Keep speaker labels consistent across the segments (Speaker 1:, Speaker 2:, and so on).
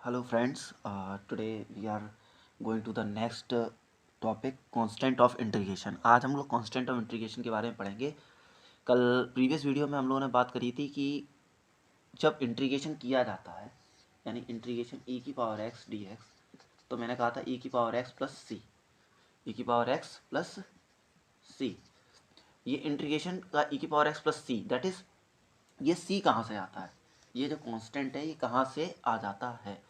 Speaker 1: Hello friends, today we are going to the next topic constant of integration। आज हम लोग constant of integration के बारे में पढ़ेंगे। कल प्रीवियस वीडियो में हम लोगों ने बात करी थी कि जब इंटीग्रेशन किया जाता है यानी इंटीग्रेशन e की पावर x dx, तो मैंने कहा था e की power x plus c, e की पावर x प्लस सी। ये इंटीग्रेशन का e की power x plus c, that is ये c कहाँ से आता है, ये जो कांस्टेंट है ये कहाँ से आ जाता है।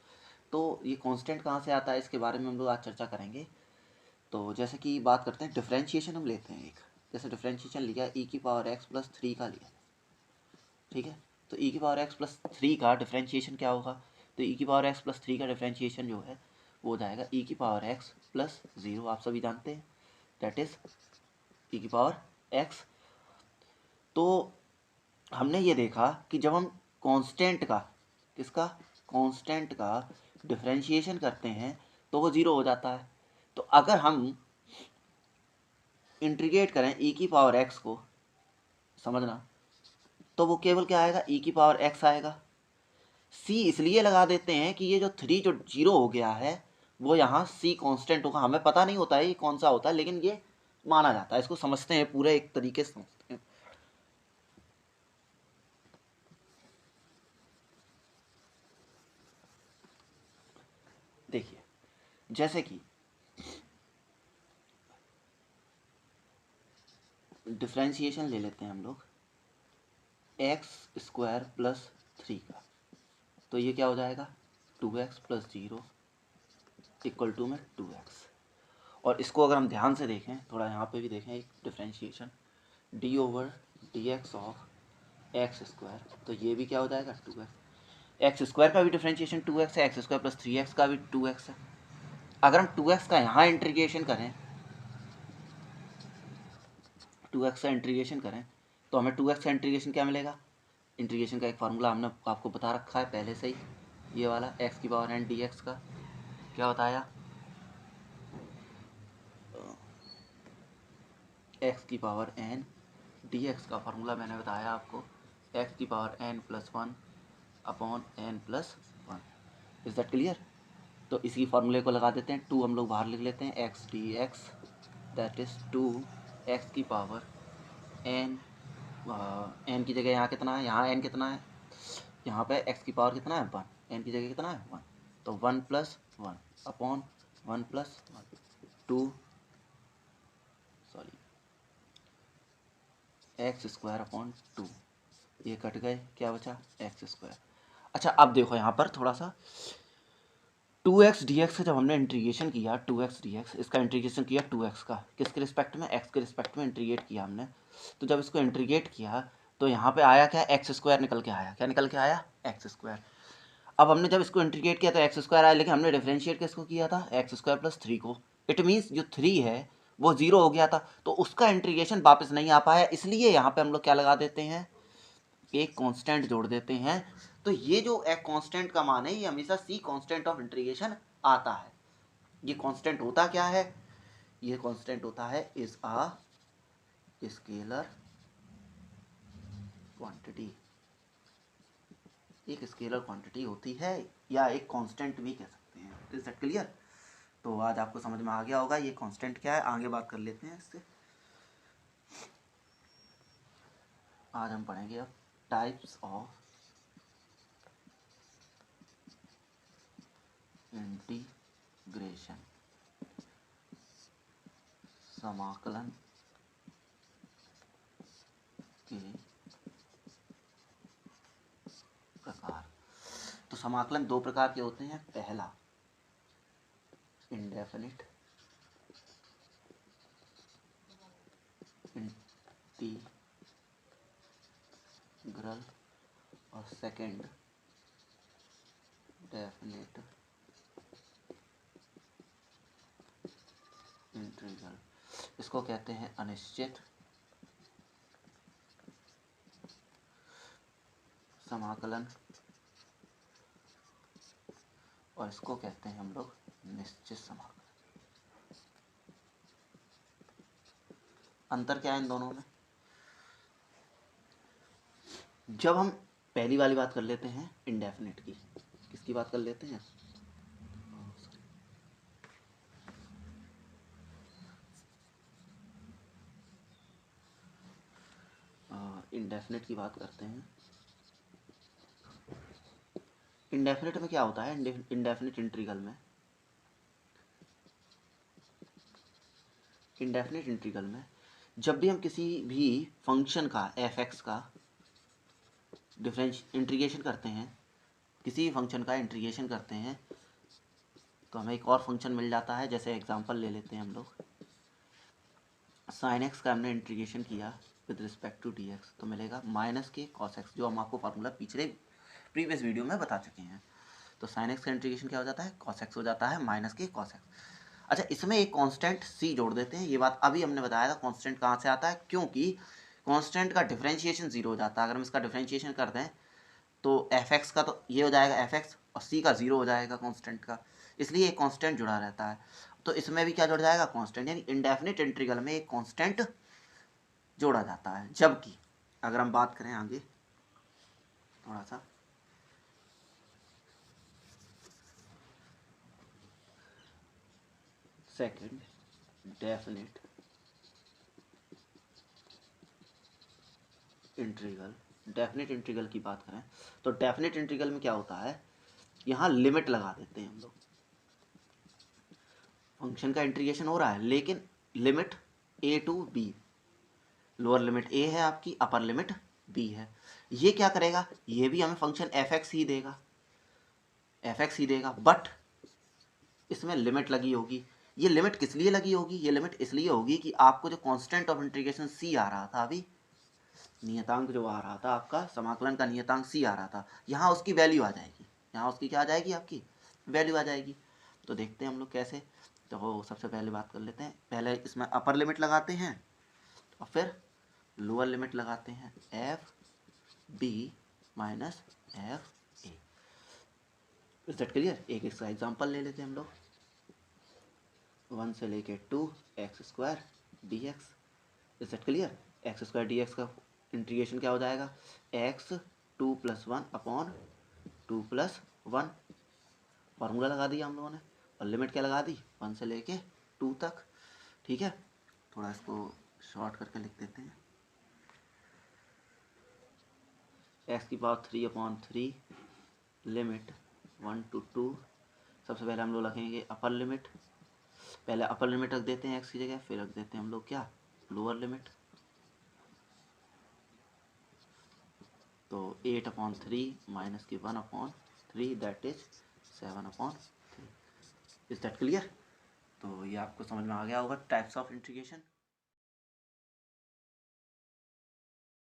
Speaker 1: तो ये कांस्टेंट कहाँ से आता है इसके बारे में हम लोग आज चर्चा करेंगे। तो जैसे कि बात करते हैं डिफरेंशिएशन हम लेते हैं एक, जैसे डिफरेंशिएशन लिया e की पावर x प्लस थ्री का लिया, ठीक है। तो e की पावर x प्लस थ्री का डिफरेंशिएशन क्या होगा, तो e की पावर x प्लस थ्री का डिफरेंशिएशन जो है वो हो जाएगा e की पावर x प्लस ज़ीरो, आप सभी जानते हैं, दैट इज e की पावर x। तो हमने ये देखा कि जब हम कांस्टेंट का, किसका, कांस्टेंट का डिफरेंशिएशन करते हैं तो वो ज़ीरो हो जाता है। तो अगर हम इंटीग्रेट करें e की पावर x को, समझना, तो वो केवल क्या आएगा, e की पावर x आएगा। c इसलिए लगा देते हैं कि ये जो थ्री जो जीरो हो गया है वो यहाँ c कांस्टेंट होगा। हमें पता नहीं होता है ये कौन सा होता है, लेकिन ये माना जाता है, इसको समझते हैं, पूरे एक तरीके से समझते हैं। देखिए जैसे कि डिफरेंशिएशन ले लेते हैं हम लोग एक्स स्क्वायर प्लस थ्री का, तो ये क्या हो जाएगा, two x plus zero equal to में टू एक्स। और इसको अगर हम ध्यान से देखें, थोड़ा यहाँ पे भी देखें एक differentiation, D over D x of x square, तो ये भी क्या हो जाएगा, टू एक्स। एक्स स्क्वायर का भी डिफरेंशिएशन टू एक्स है, x square plus three x का भी टू एक्स है। अगर हम टू एक्स का यहाँ इंटीग्रेशन करें, टू एक्स का इंटीग्रेशन करें तो हमें टू एक्स का इंटीग्रेशन क्या मिलेगा, इंटीग्रेशन का एक फार्मूला हमने आपको बता रखा है पहले से ही, ये वाला एक्स की पावर एन डी एक्स का क्या बताया, एक्स की पावर एन डी एक्स का फार्मूला मैंने बताया आपको, एक्स की power n plus one upon n plus one. Is that clear. तो इसी फार्मूले को लगा देते हैं, टू हम लोग बाहर लिख लेते हैं, x d x that is two x की पावर एन, एन की जगह यहाँ कितना है, यहाँ एन कितना है, यहाँ पे एक्स की पावर कितना है, वन, एन की जगह कितना है, वन, तो one plus one upon one plus one, two, sorry, x square upon two, ये कट गए, क्या बचा, एक्स स्क्वायर। अच्छा अब देखो यहाँ पर थोड़ा सा, टू एक्स डी एक्स से जब हमने इंटीग्रेशन किया, टू एक्स डी एक्स, इसका इंटीग्रेशन किया टू एक्स का, किसके रिस्पेक्ट में, एक्स के रिस्पेक्ट में इंटीग्रेट किया हमने। तो जब इसको इंटीग्रेट किया तो यहाँ पे आया क्या, एक्स स्क्वायर निकल के आया, क्या निकल के आया, एक्स स्क्वायर। अब हमने जब इसको इंटीग्रेट किया तो एक्स स्क्वायर आया, लेकिन हमने डिफरेंशिएट किसको किया था, एक्स स्क्वायर प्लस थ्री को। इट मीन्स जो थ्री है वो जीरो हो गया था, तो उसका इंटीग्रेशन वापस नहीं आ पाया, इसलिए यहाँ पे हम लोग क्या लगा देते हैं, एक कांस्टेंट जोड़ देते हैं। तो ये जो एक कांस्टेंट का मान है ये हमेशा सी कांस्टेंट ऑफ इंटीग्रेशन आता है। ये कांस्टेंट होता क्या है, ये कांस्टेंट होता है इज अ स्केलर क्वांटिटी, एक स्केलर क्वांटिटी होती है या एक कांस्टेंट भी कह सकते हैं। Is that clear. तो आज आपको समझ में आ गया होगा ये कांस्टेंट क्या है। आगे बात कर लेते हैं इससे। आज हम पढ़ेंगे अब टाइप्स ऑफ इंटीग्रेशन, समाकलन के प्रकार। तो समाकलन दो प्रकार के होते हैं, पहला इंडेफिनिट इंटीग्रल और सेकंड डेफिनिट इंटीग्रल। इसको कहते हैं अनिश्चित समाकलन और इसको कहते हैं हम लोग निश्चित समाकलन। अंतर क्या है इन दोनों में, जब हम पहली वाली बात कर लेते हैं इंडेफिनिट की, किसकी बात कर लेते हैं, इंडेफिनिट की बात करते हैं। इंडेफिनिट में क्या होता है, इंडेफिनिट इंटीग्रल में, इंडेफिनिट इंटीग्रल में जब भी हम किसी भी फंक्शन का एफ एक्स का डिफरेंस इंटीग्रेशन करते हैं, किसी भी फंक्शन का इंटीग्रेशन करते हैं, तो हमें एक और फंक्शन मिल जाता है। जैसे एग्जांपल ले लेते हैं हम लोग, साइन एक्स का हमने इंटीग्रेशन किया with respect to d x, तो मिलेगा माइनस के कॉस एक्स, जो हम आपको फार्मूला पिछले प्रीवियस वीडियो में बता चुके हैं। तो साइन एक्स का इंटीग्रेशन क्या हो जाता है, कॉस एक्स हो जाता है माइनस के कॉस एक्स। अच्छा, इसमें एक कांस्टेंट सी जोड़ देते हैं। ये बात अभी हमने बताया था, कांस्टेंट कहाँ से आता है, क्योंकि कांस्टेंट का डिफरेंशिएशन जीरो हो जाता है। अगर हम इसका डिफरेंशिएशन कर दें तो एफ एक्स का तो ये हो जाएगा एफ एक्स, और सी का जीरो हो जाएगा कांस्टेंट का, इसलिए एक कांस्टेंट जुड़ा रहता है। तो इसमें भी क्या जुड़ जाएगा, कांस्टेंट, यानी इंडेफिनिट इंटीग्रल में एक कांस्टेंट जोड़ा जाता है। जबकि अगर हम बात करें आगे थोड़ा सा, second definite integral, definite integral की बात करें तो डेफिनिट इंटीग्रल में क्या होता है, यहाँ लिमिट लगा देते हैं हम लोग। फंक्शन का इंटीग्रेशन हो रहा है लेकिन limit A to B, lower limit A है आपकी, अपर लिमिट बी है। ये क्या करेगा, ये भी हमें फंक्शन एफ एक्स ही देगा, एफ एक्स ही देगा, बट इसमें लिमिट लगी होगी। ये लिमिट किस लिए लगी होगी, ये लिमिट इसलिए होगी कि आपको जो कांस्टेंट ऑफ इंटीग्रेशन सी आ रहा था, अभी नियतांक जो आ रहा था आपका, समाकलन का नियतांक सी आ रहा था, यहाँ उसकी वैल्यू आ जाएगी, यहाँ उसकी क्या आ जाएगी, आपकी वैल्यू आ जाएगी। तो देखते हैं हम लोग कैसे। तो सबसे पहले बात कर लेते हैं, पहले इसमें अपर लिमिट लगाते हैं और फिर लोअर लिमिट लगाते हैं, f b minus f a. Is that clear. एक इसका एग्जांपल ले लेते हैं हम लोग, 1 से लेके 2 x square D x. Is that clear. X square D x का इंटीग्रेशन क्या हो जाएगा, एक्स 2+1 अपॉन 2+1, फार्मूला लगा दिया हम लोगों ने, और लिमिट क्या लगा दी, 1 से लेके 2 तक। ठीक है, थोड़ा इसको शॉर्ट करके लिख देते हैं, एक्स की पावर 3/3 लिमिट 1 to 2। सबसे पहले हम लोग रखेंगे अपर लिमिट, पहले अपर लिमिट रख देते हैं एक्स की जगह, फिर रख देते हैं हम लोग क्या, लोअर लिमिट। तो 8/3 माइनस की 1/3, that is 7/3। Is that clear. तो ये आपको समझ में आ गया होगा टाइप्स ऑफ इंटीग्रेशन।